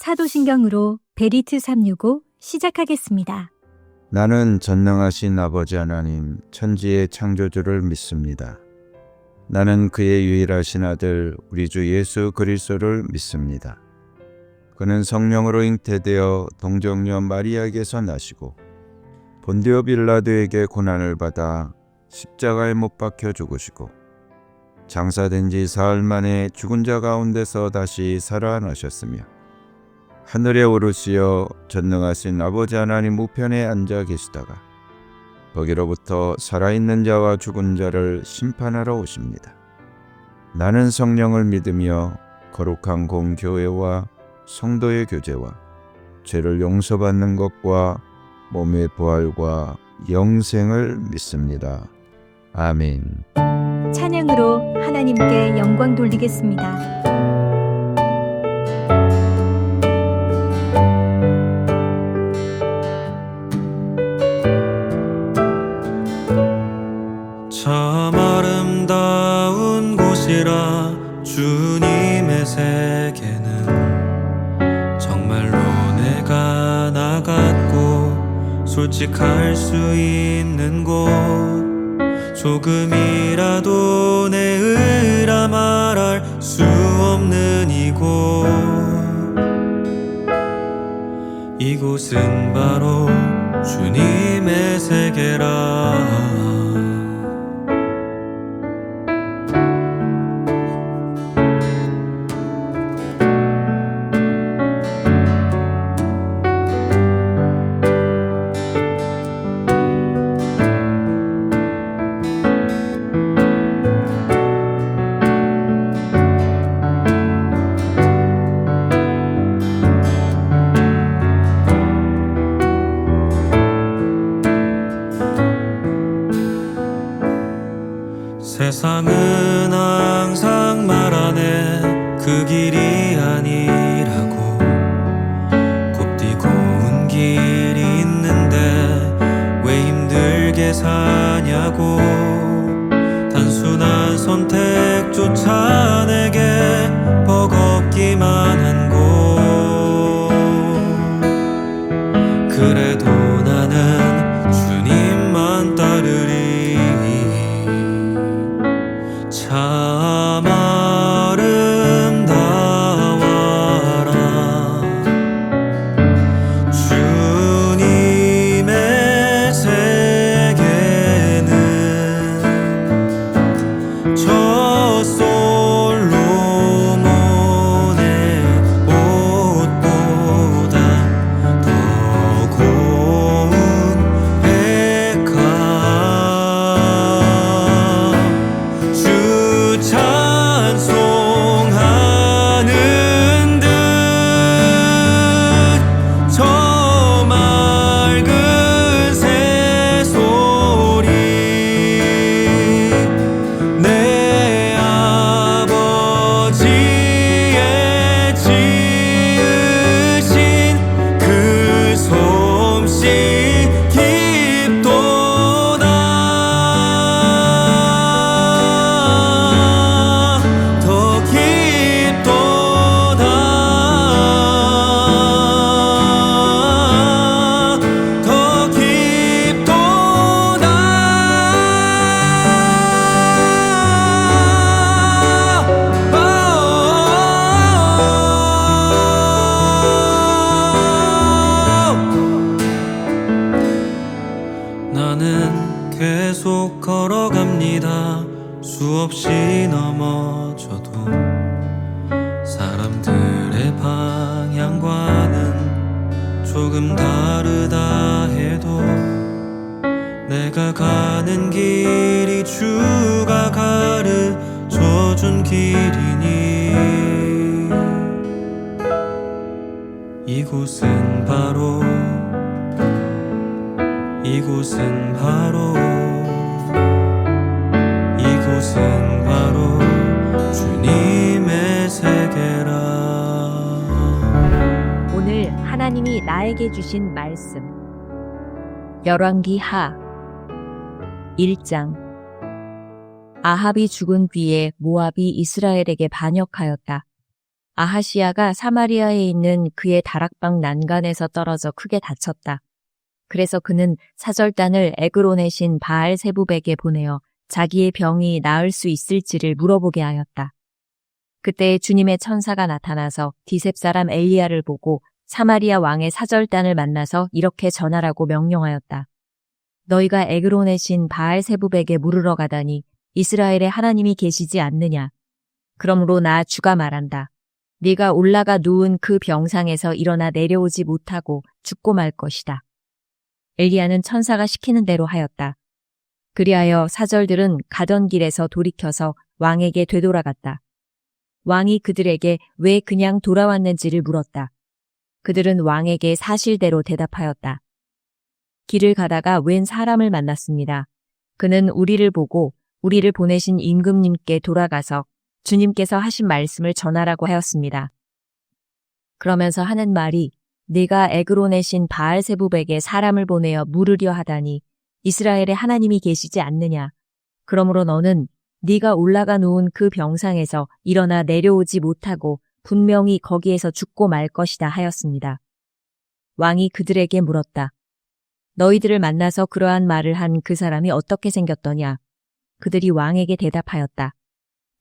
사도신경으로 베리트 365 시작하겠습니다. 나는 전능하신 아버지 하나님 천지의 창조주를 믿습니다. 나는 그의 유일하신 아들 우리 주 예수 그리스도를 믿습니다. 그는 성령으로 잉태되어 동정녀 마리아에게서 나시고 본디오 빌라도에게 고난을 받아 십자가에 못 박혀 죽으시고 장사된 지 사흘 만에 죽은 자 가운데서 다시 살아나셨으며 하늘에 오르시어 전능하신 아버지 하나님 우편에 앉아 계시다가 거기로부터 살아있는 자와 죽은 자를 심판하러 오십니다. 나는 성령을 믿으며 거룩한 공교회와 성도의 교제와 죄를 용서받는 것과 몸의 부활과 영생을 믿습니다. 아멘. 찬양으로 하나님께 영광 돌리겠습니다. 참 아름다운 곳이라 주님의 세계는 정말로 내가 나갔고 솔직할 수 있는 곳 조금이라도 내 의라 말할 수 없는 이곳은 바로 주님의 세계라. 세상은 항상 말하네 그 길이 아니라고 곱디 고운 길이 있는데 왜 힘들게 사냐고 단순한 선택조차 내게 버겁기만 한 곳 그래도 나는 주님만 따르리. 참 아름다워라 주님의 세계는 저 솔로몬의 옷보다 더 고운 백합 찬송하는 듯 저 맑은 새소리 내 아버지의 지으신 그 솜씨 깊도다 더 깊도다 더 깊도다 나는 계속 걸어갑니다. 수없이 넘어져도 사람들의 방향과는 조금 다르다 해도 내가 가는 길이 주가 가르쳐준 길이니 이곳은 바로 이곳은 바로 주님의 세계라. 오늘 하나님이 나에게 주신 말씀 열왕기 하 1장 아합이 죽은 뒤에 모압이 이스라엘에게 반역하였다. 아하시야가 사마리아에 있는 그의 다락방 난간에서 떨어져 크게 다쳤다. 그래서 그는 사절단을 에그론의 신 바알세붑에게 보내어 자기의 병이 나을 수 있을지를 물어보게 하였다. 그때 주님의 천사가 나타나서 디셉 사람 엘리야를 보고 사마리아 왕의 사절단을 만나서 이렇게 전하라고 명령하였다. 너희가 에그론의 신 바알세붑에게 물으러 가다니 이스라엘에 하나님이 계시지 않느냐. 그러므로 나 주가 말한다. 네가 올라가 누운 그 병상에서 일어나 내려오지 못하고 죽고 말 것이다. 엘리야는 천사가 시키는 대로 하였다. 그리하여 사절들은 가던 길에서 돌이켜서 왕에게 되돌아갔다. 왕이 그들에게 왜 그냥 돌아왔는지를 물었다. 그들은 왕에게 사실대로 대답하였다. 길을 가다가 웬 사람을 만났습니다. 그는 우리를 보고 우리를 보내신 임금님께 돌아가서 주님께서 하신 말씀을 전하라고 하였습니다. 그러면서 하는 말이 네가 에그론의 신 바알세붑에게 사람을 보내어 물으려 하다니 이스라엘에 하나님이 계시지 않느냐. 그러므로 너는 네가 올라가 누운 그 병상에서 일어나 내려오지 못하고 분명히 거기에서 죽고 말 것이다 하였습니다. 왕이 그들에게 물었다. 너희들을 만나서 그러한 말을 한 그 사람이 어떻게 생겼더냐. 그들이 왕에게 대답하였다.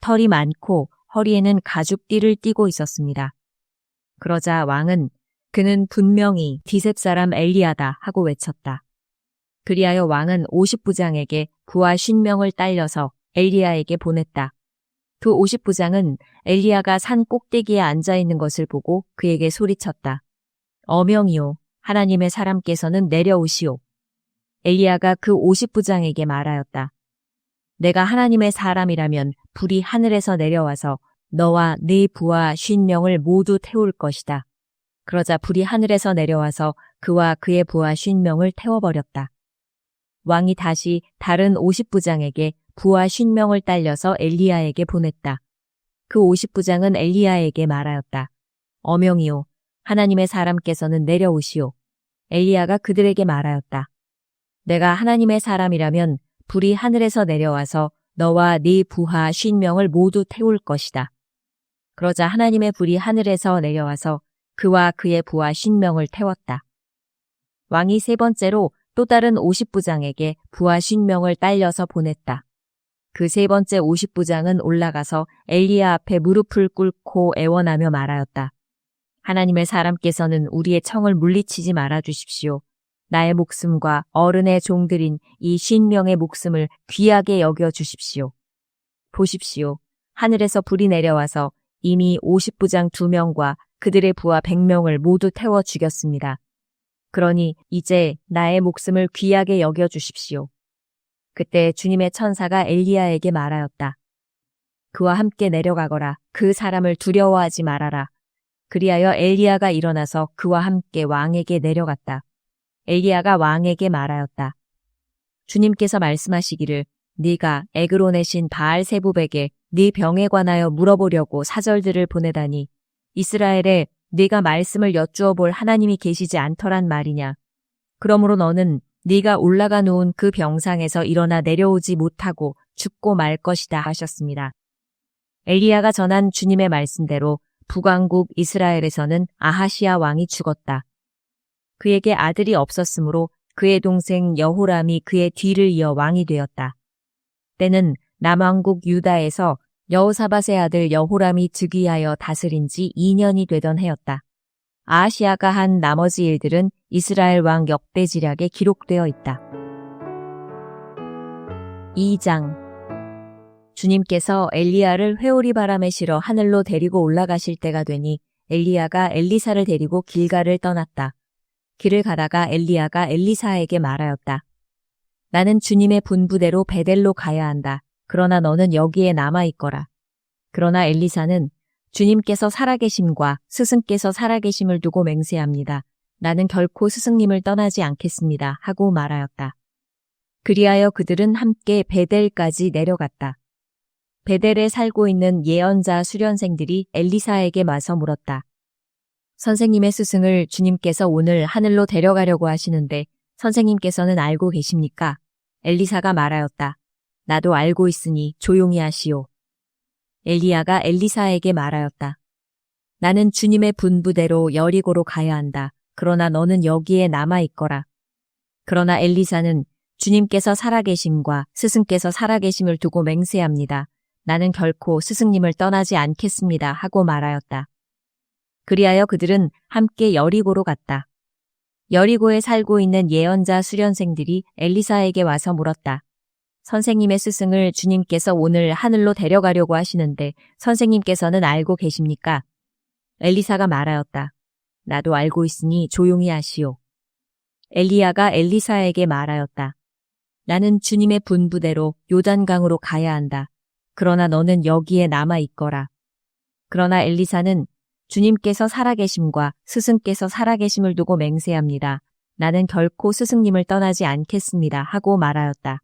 털이 많고 허리에는 가죽띠를 띠고 있었습니다. 그러자 왕은 그는 분명히 디셉 사람 엘리야다 하고 외쳤다. 그리하여 왕은 50부장에게 부하 50명을 딸려서 엘리야에게 보냈다. 그 50부장은 엘리야가 산 꼭대기에 앉아 있는 것을 보고 그에게 소리쳤다. 어명이요, 하나님의 사람께서는 내려오시오. 엘리야가 그 50부장에게 말하였다. 내가 하나님의 사람이라면 불이 하늘에서 내려와서 너와 네 부하 50명을 모두 태울 것이다. 그러자 불이 하늘에서 내려와서 그와 그의 부하 50명을 태워버렸다. 왕이 다시 다른 50부장에게 부하 50명을 딸려서 엘리야에게 보냈다. 그 50부장은 엘리야에게 말하였다. 어명이요, 하나님의 사람께서는 내려오시오. 엘리야가 그들에게 말하였다. 내가 하나님의 사람이라면 불이 하늘에서 내려와서 너와 네 부하 50명을 모두 태울 것이다. 그러자 하나님의 불이 하늘에서 내려와서 그와 그의 부하 50명을 태웠다. 왕이 세 번째로 또 다른 50부장에게 부하 50명을 딸려서 보냈다. 그 세 번째 50부장은 올라가서 엘리야 앞에 무릎을 꿇고 애원하며 말하였다. 하나님의 사람께서는 우리의 청을 물리치지 말아 주십시오. 나의 목숨과 어른의 종들인 이 50명의 목숨을 귀하게 여겨 주십시오. 보십시오. 하늘에서 불이 내려와서 이미 50부장 2명과 그들의 부하 100명을 모두 태워 죽였습니다. 그러니 이제 나의 목숨을 귀하게 여겨 주십시오. 그때 주님의 천사가 엘리야에게 말하였다. 그와 함께 내려가거라. 그 사람을 두려워하지 말아라. 그리하여 엘리야가 일어나서 그와 함께 왕에게 내려갔다. 엘리야가 왕에게 말하였다. 주님께서 말씀하시기를 네가 에그론의 신 바알세붑에게 네 병에 관하여 물어보려고 사절들을 보내다니 이스라엘에 네가 말씀을 여쭈어 볼 하나님이 계시지 않더란 말이냐. 그러므로 너는 네가 올라가 놓은 그 병상에서 일어나 내려오지 못하고 죽고 말 것이다 하셨습니다. 엘리야가 전한 주님의 말씀대로 북왕국 이스라엘에서는 아하시야 왕이 죽었다. 그에게 아들이 없었으므로 그의 동생 여호람이 그의 뒤를 이어 왕이 되었다. 때는 남왕국 유다에서 여호사밧의 아들 여호람이 즉위하여 다스린 지 2년이 되던 해였다. 아하시야가 한 나머지 일들은 이스라엘 왕 역대지략에 기록되어 있다. 2장 주님께서 엘리야를 회오리 바람에 실어 하늘로 데리고 올라가실 때가 되니 엘리야가 엘리사를 데리고 길갈을 떠났다. 길을 가다가 엘리야가 엘리사에게 말하였다. 나는 주님의 분부대로 베델로 가야 한다. 그러나 너는 여기에 남아있거라. 그러나 엘리사는 주님께서 살아계심과 스승께서 살아계심을 두고 맹세합니다. 나는 결코 스승님을 떠나지 않겠습니다. 하고 말하였다. 그리하여 그들은 함께 베델까지 내려갔다. 베델에 살고 있는 예언자 수련생들이 엘리사에게 와서 물었다. 선생님의 스승을 주님께서 오늘 하늘로 데려가려고 하시는데 선생님께서는 알고 계십니까? 엘리사가 말하였다. 나도 알고 있으니 조용히 하시오. 엘리야가 엘리사에게 말하였다. 나는 주님의 분부대로 여리고로 가야 한다. 그러나 너는 여기에 남아 있거라. 그러나 엘리사는 주님께서 살아계심과 스승께서 살아계심을 두고 맹세합니다. 나는 결코 스승님을 떠나지 않겠습니다. 하고 말하였다. 그리하여 그들은 함께 여리고로 갔다. 여리고에 살고 있는 예언자 수련생들이 엘리사에게 와서 물었다. 선생님의 스승을 주님께서 오늘 하늘로 데려가려고 하시는데 선생님께서는 알고 계십니까? 엘리사가 말하였다. 나도 알고 있으니 조용히 하시오. 엘리야가 엘리사에게 말하였다. 나는 주님의 분부대로 요단강으로 가야 한다. 그러나 너는 여기에 남아 있거라. 그러나 엘리사는 주님께서 살아계심과 스승께서 살아계심을 두고 맹세합니다. 나는 결코 스승님을 떠나지 않겠습니다. 하고 말하였다.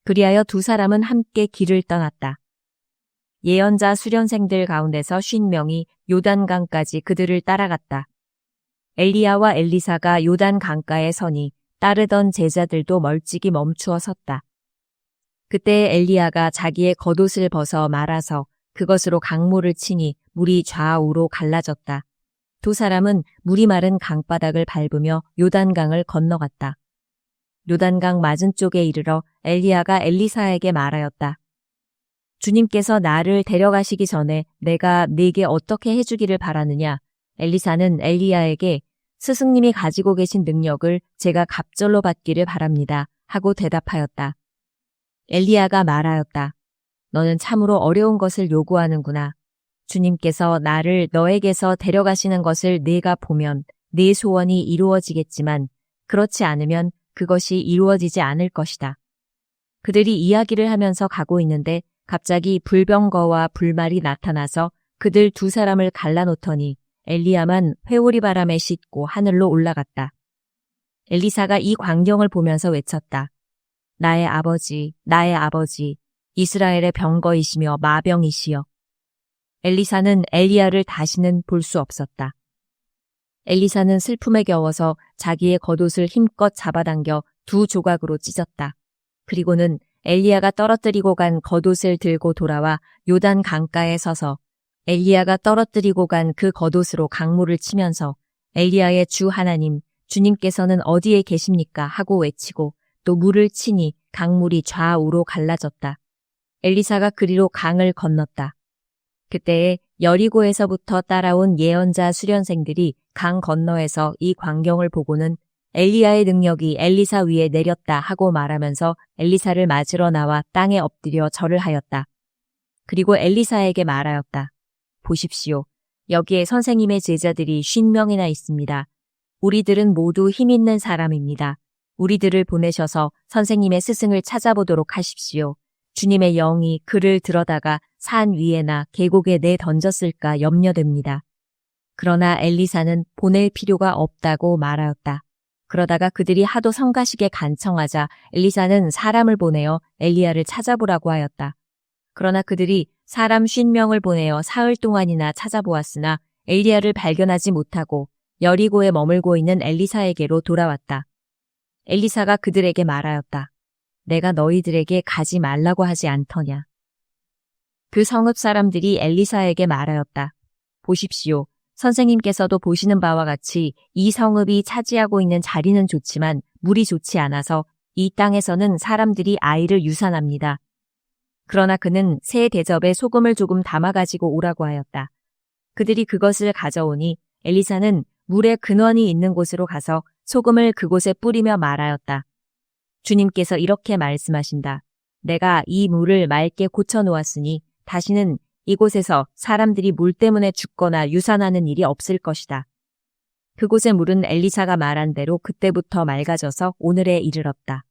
그리하여 두 사람은 함께 길을 떠났다. 예언자 수련생들 가운데서 50명이 요단강까지 그들을 따라갔다. 엘리야와 엘리사가 요단 강가에 서니 따르던 제자들도 멀찍이 멈추어 섰다. 그때 엘리야가 자기의 겉옷을 벗어 말아서 그것으로 강물을 치니 물이 좌우로 갈라졌다. 두 사람은 물이 마른 강바닥을 밟으며 요단강을 건너갔다. 요단강 맞은쪽에 이르러 엘리야가 엘리사에게 말하였다. 주님께서 나를 데려가시기 전에 내가 네게 어떻게 해주기를 바라느냐? 엘리사는 엘리야에게 스승님이 가지고 계신 능력을 제가 갑절로 받기를 바랍니다. 하고 대답하였다. 엘리야가 말하였다. 너는 참으로 어려운 것을 요구하는구나. 주님께서 나를 너에게서 데려가시는 것을 네가 보면 네 소원이 이루어지겠지만 그렇지 않으면 그것이 이루어지지 않을 것이다. 그들이 이야기를 하면서 가고 있는데 갑자기 불병거와 불말이 나타나서 그들 두 사람을 갈라놓더니 엘리야만 회오리 바람에 싣고 하늘로 올라갔다. 엘리사가 이 광경을 보면서 외쳤다. 나의 아버지, 나의 아버지, 이스라엘의 병거이시며 마병이시여. 엘리사는 엘리야를 다시는 볼 수 없었다. 엘리사는 슬픔에 겨워서 자기의 겉옷을 힘껏 잡아당겨 두 조각으로 찢었다. 그리고는 엘리야가 떨어뜨리고 간 겉옷을 들고 돌아와 요단 강가에 서서 엘리야가 떨어뜨리고 간 그 겉옷으로 강물을 치면서 엘리야의 주 하나님, 주님께서는 어디에 계십니까? 하고 외치고 또 물을 치니 강물이 좌우로 갈라졌다. 엘리사가 그리로 강을 건넜다. 그때에 여리고에서부터 따라온 예언자 수련생들이 강 건너에서 이 광경을 보고는 엘리야의 능력이 엘리사 위에 내렸다 하고 말하면서 엘리사를 맞으러 나와 땅에 엎드려 절을 하였다. 그리고 엘리사에게 말하였다. 보십시오. 여기에 선생님의 제자들이 50명이나 있습니다. 우리들은 모두 힘 있는 사람입니다. 우리들을 보내셔서 선생님의 스승을 찾아보도록 하십시오. 주님의 영이 그를 들어다가 산 위에나 계곡에 내던졌을까 염려됩니다. 그러나 엘리사는 보낼 필요가 없다고 말하였다. 그러다가 그들이 하도 성가시게 간청하자 엘리사는 사람을 보내어 엘리야를 찾아보라고 하였다. 그러나 그들이 사람 50명을 보내어 사흘 동안이나 찾아보았으나 엘리야를 발견하지 못하고 여리고에 머물고 있는 엘리사에게로 돌아왔다. 엘리사가 그들에게 말하였다. 내가 너희들에게 가지 말라고 하지 않더냐. 그 성읍 사람들이 엘리사에게 말하였다. 보십시오. 선생님께서도 보시는 바와 같이 이 성읍이 차지하고 있는 자리는 좋지만 물이 좋지 않아서 이 땅에서는 사람들이 아이를 유산합니다. 그러나 그는 새 대접에 소금을 조금 담아가지고 오라고 하였다. 그들이 그것을 가져오니 엘리사는 물의 근원이 있는 곳으로 가서 소금을 그곳에 뿌리며 말하였다. 주님께서 이렇게 말씀하신다. 내가 이 물을 맑게 고쳐놓았으니 다시는 이곳에서 사람들이 물 때문에 죽거나 유산하는 일이 없을 것이다. 그곳의 물은 엘리사가 말한 대로 그때부터 맑아져서 오늘에 이르렀다.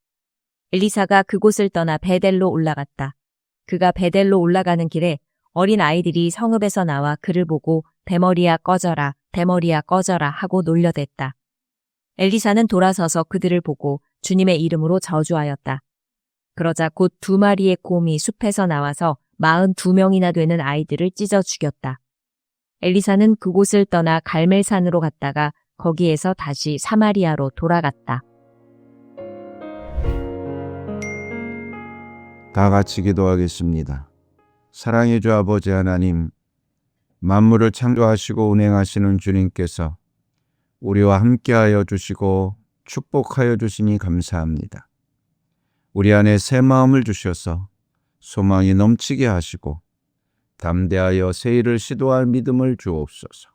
엘리사가 그곳을 떠나 베델로 올라갔다. 그가 베델로 올라가는 길에 어린 아이들이 성읍에서 나와 그를 보고 대머리야 꺼져라, 대머리야 꺼져라 하고 놀려댔다. 엘리사는 돌아서서 그들을 보고 주님의 이름으로 저주하였다. 그러자 곧 2마리의 곰이 숲에서 나와서 42명이나 되는 아이들을 찢어 죽였다. 엘리사는 그곳을 떠나 갈멜산으로 갔다가 거기에서 다시 사마리아로 돌아갔다. 다 같이 기도하겠습니다. 사랑의 주 아버지 하나님, 만물을 창조하시고 운행하시는 주님께서 우리와 함께하여 주시고 축복하여 주시니 감사합니다. 우리 안에 새 마음을 주셔서 소망이 넘치게 하시고 담대하여 새 일을 시도할 믿음을 주옵소서.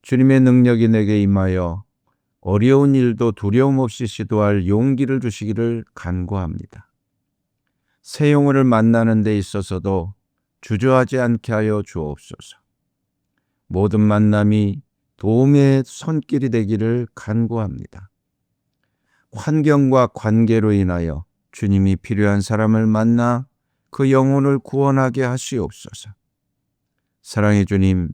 주님의 능력이 내게 임하여 어려운 일도 두려움 없이 시도할 용기를 주시기를 간구합니다. 새 영혼을 만나는 데 있어서도 주저하지 않게 하여 주옵소서. 모든 만남이 도움의 손길이 되기를 간구합니다. 환경과 관계로 인하여 주님이 필요한 사람을 만나 그 영혼을 구원하게 하시옵소서. 사랑의 주님,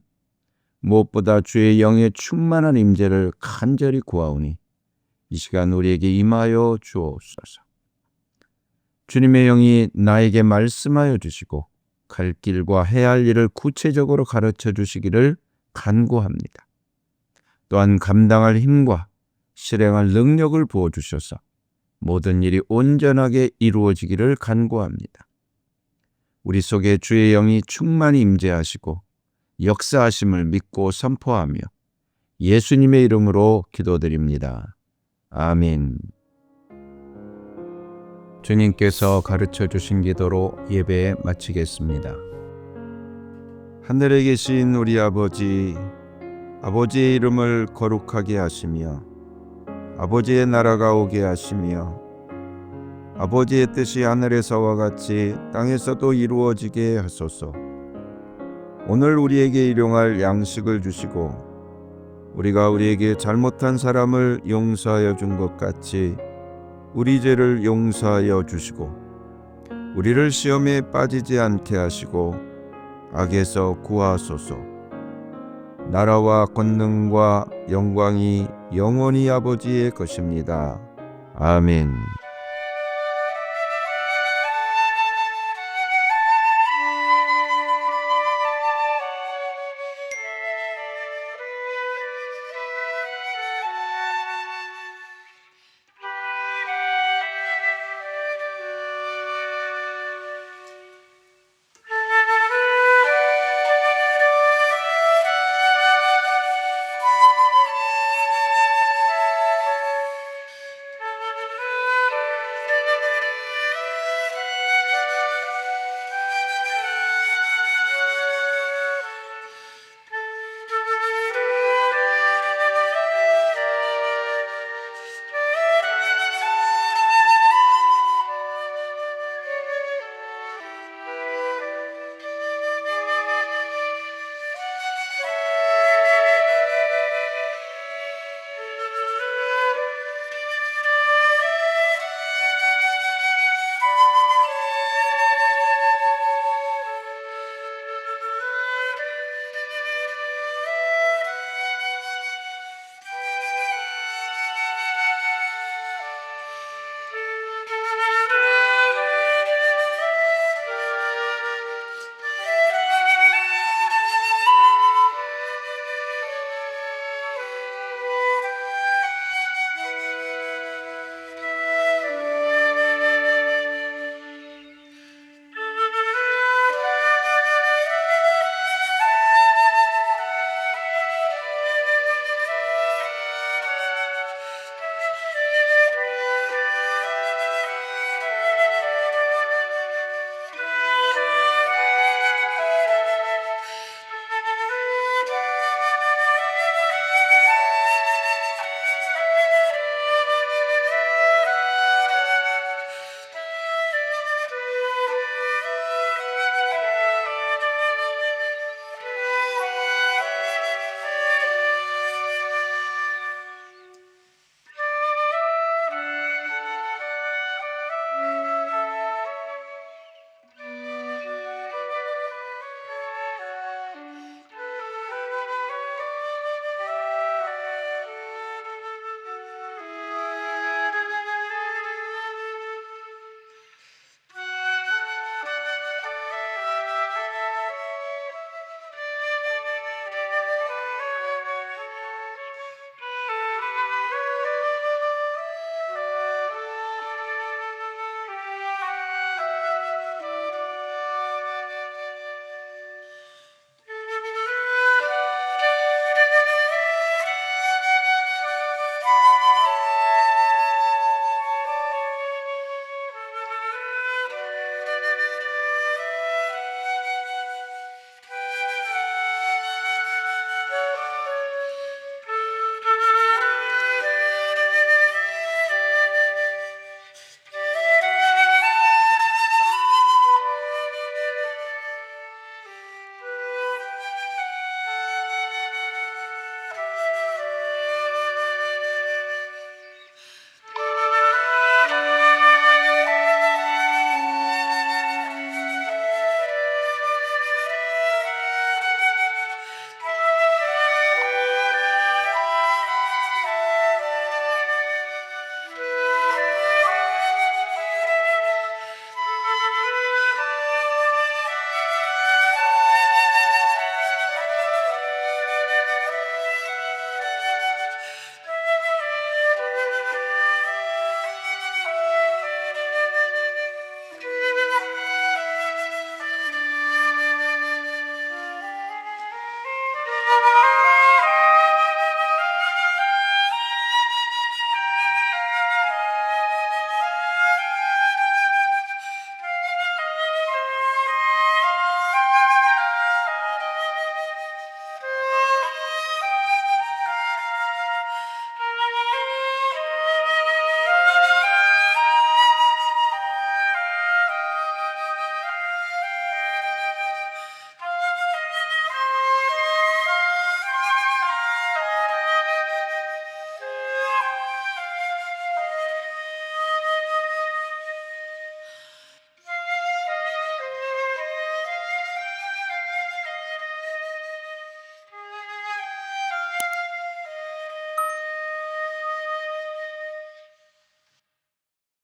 무엇보다 주의 영의 충만한 임재를 간절히 구하오니 이 시간 우리에게 임하여 주옵소서. 주님의 영이 나에게 말씀하여 주시고 갈 길과 해야 할 일을 구체적으로 가르쳐 주시기를 간구합니다. 또한 감당할 힘과 실행할 능력을 부어주셔서 모든 일이 온전하게 이루어지기를 간구합니다. 우리 속에 주의 영이 충만히 임재하시고 역사하심을 믿고 선포하며 예수님의 이름으로 기도드립니다. 아멘. 주님께서 가르쳐 주신 기도로 예배 마치겠습니다. 하늘에 계신 우리 아버지, 아버지의 이름을 거룩하게 하시며 아버지의 나라가 오게 하시며 아버지의 뜻이 하늘에서와 같이 땅에서도 이루어지게 하소서. 오늘 우리에게 일용할 양식을 주시고 우리가 우리에게 잘못한 사람을 용서하여 준 것 같이 우리 죄를 용서하여 주시고 우리를 시험에 빠지지 않게 하시고 악에서 구하소서. 나라와 권능과 영광이 영원히 아버지의 것입니다. 아멘.